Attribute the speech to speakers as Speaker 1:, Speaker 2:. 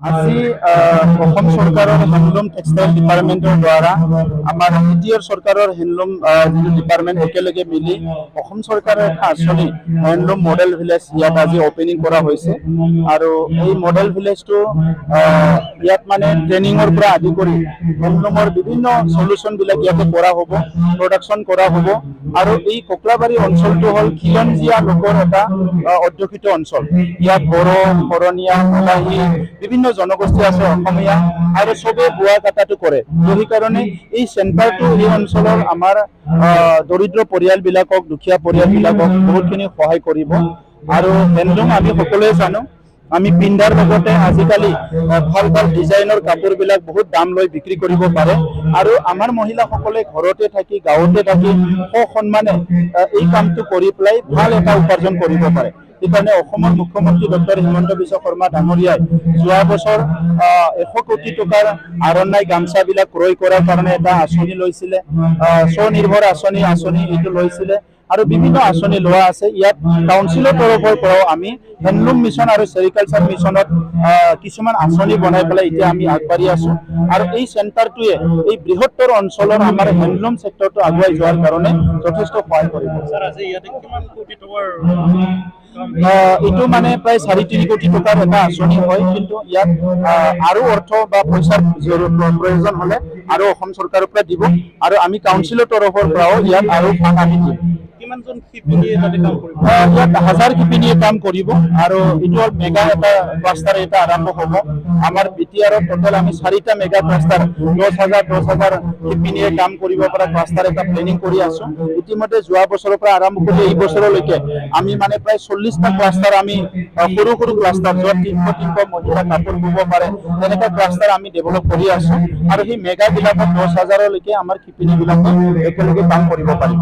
Speaker 1: আজি অসম চৰকাৰৰ handloom textile ডিপাৰ্টমেণ্টৰ দ্বাৰা আমাৰ ইউটিআৰ চৰকাৰৰ হেণ্ডলুম যিটো ডিপাৰ্টমেণ্ট একেলগে মিলি অসম চৰকাৰৰ এটা আঁচনি হেণ্ডলুম মডেল ভিলেজ ইয়াত আজি অপেনিং কৰা হৈছে আৰু এই মডেল ভিলেজটো ইয়াত মানে ট্ৰেইনিঙৰ পৰা আদি কৰি হেণ্ডলুমৰ বিভিন্ন সলিউশ্যনবিলাক ইয়াতে কৰা হ'ব, প্ৰডাকশ্যন কৰা হ'ব আৰু এই কোকলাবাৰী অঞ্চলটো হ'ল খিলঞ্জীয়া লোকৰ এটা অধ্যুষিত অঞ্চল। ইয়াত বড়ো, শৰণীয়া, মলাহী বিভিন্ন জনগোষ্ঠী আছে অসমীয়া আৰু চবে বোৱা কটাটো কৰে। তো সেইকাৰণে এই চেণ্টাৰটো এই অঞ্চলৰ আমাৰ দৰিদ্ৰ পৰিয়ালবিলাকক, দুখীয়া পৰিয়ালবিলাকক বহুতখিনি সহায় কৰিব আৰু হেণ্ডলুম আমি সকলোৱে জানো আমি পিন্ধাৰ লগতে আজিকালি ভাল ভাল ডিজাইনৰ কাপোৰবিলাক বহুত দাম লৈ বিক্ৰী কৰিব পাৰে আৰু আমাৰ মহিলাসকলে ঘৰতে থাকি গাঁৱতে থাকি সসন্মানে এই কামটো কৰি পেলাই ভাল এটা উপাৰ্জন কৰিব পাৰে। সেইকাৰণে অসমৰ মুখ্যমন্ত্ৰী ডক্টৰ হিমন্ত বিশ্ব শৰ্মা ডাঙৰীয়াই যোৱা বছৰ 100 কোটি টকাৰ আৰণ্যাই গামচাবিলাক ক্ৰয় কৰাৰ কাৰণে এটা আঁচনি লৈছিলে, স্বনিৰ্ভৰ আঁচনি এইটো লৈছিলে আৰু বিভিন্ন আঁচনি লোৱা আছে। ইয়াত কাউন্সিলৰ তৰফৰ পৰাও আমি হেণ্ডলুম মিছন আৰু চেৰিকালচাৰ মিছনত কিছুমান আঁচনি বনাই পেলাই এতিয়া আমি আগবাঢ়ি আছোঁ আৰু এই চেণ্টাৰটোৱে এই বৃহত্তৰ অঞ্চলৰ আমাৰ হেণ্ডলুম ছেক্টৰটো আগুৱাই যোৱাৰ কাৰণে যথেষ্ট সহায় কৰিব। এইটো মানে প্ৰায় 3.5 কোটি টকাৰ এটা আঁচনি হয়, কিন্তু ইয়াত আৰু অৰ্থ বা পইচাৰ প্ৰয়োজন হ'লে আৰু অসম চৰকাৰৰ পৰা দিব আৰু আমি কাউন্সিলৰ তৰফৰ পৰাও ইয়াত আৰু ফাণ্ড আনি দিম। ইয়াত 1000 শিপিনীয়ে কাম কৰিব আৰু এইটো হ'ল মেগা এটা ক্লাষ্টাৰ এটা আৰম্ভ হ'ব। আমাৰ বিটিআৰত টোটেল আমি 4টা মেগা ক্লাষ্টাৰ 10,000 শিপিনীয়ে কাম কৰিব পৰা ক্লাষ্টাৰ এটা প্লেনিং কৰি আছোঁ। ইতিমধ্যে যোৱা বছৰৰ পৰা আৰম্ভ কৰি এই বছৰলৈকে আমি মানে প্ৰায় 40টা ক্লাষ্টাৰ আমি সৰু সৰু ক্লাষ্টাৰ য'ত 300 মহিলা কাপোৰ বব পাৰে তেনেকুৱা ক্লাষ্টাৰ আমি ডেভেলপ কৰি আছোঁ আৰু সেই মেগাবিলাকত 10,000লৈকে আমাৰ শিপিনীবিলাকে একেলগে কাম কৰিব পাৰিব।